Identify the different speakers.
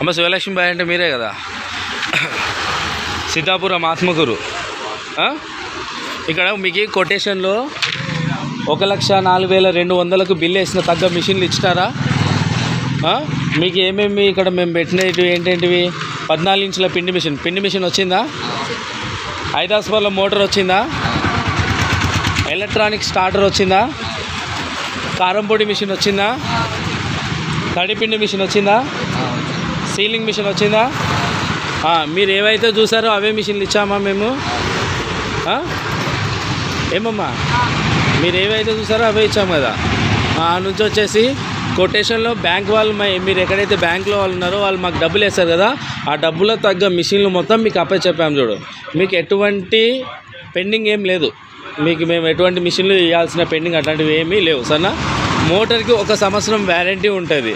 Speaker 1: అమ్మ శివలక్ష్మి బాయ్ అంటే మీరే కదా, సీతాపురం ఆత్మకూరు. ఇక్కడ మీకు కొటేషన్లో 1,04,200కు బిల్లు వేసిన తగ్గ మిషన్లు ఇచ్చినారా? మీకు ఏమేమి ఇక్కడ మేము పెట్టినవి ఏంటంటివి? 14 ఇంచుల పిండి మిషన్ వచ్చిందా? 5 హార్స్పవర్ల మోటార్ వచ్చిందా? ఎలక్ట్రానిక్ స్టార్టర్ వచ్చిందా? కారం పొడి మిషన్ వచ్చిందా? తడిపిండి మిషన్ వచ్చిందా? సీలింగ్ మిషన్ వచ్చిందా? మీరు ఏవైతే చూసారో అవే మిషన్లు ఇచ్చామా మేము? ఏమమ్మా, మీరు ఏవైతే చూసారో అవే ఇచ్చాము కదా. ఆ నుంచి వచ్చేసి కొటేషన్లో బ్యాంక్ వాళ్ళు మీరు ఎక్కడైతే బ్యాంకులో వాళ్ళు ఉన్నారో వాళ్ళు మాకు డబ్బులు వేస్తారు కదా, ఆ డబ్బులో తగ్గ మిషన్లు మొత్తం మీకు చెప్పాము చూడు. మీకు ఎటువంటి పెండింగ్ ఏం లేదు. మీకు మేము ఎటువంటి మిషన్లు ఇవ్వాల్సిన పెండింగ్ అట్లాంటివి ఏమీ లేవు సరేనా. మోటార్కి 1 సంవత్సరం వ్యారంటీ ఉంటుంది.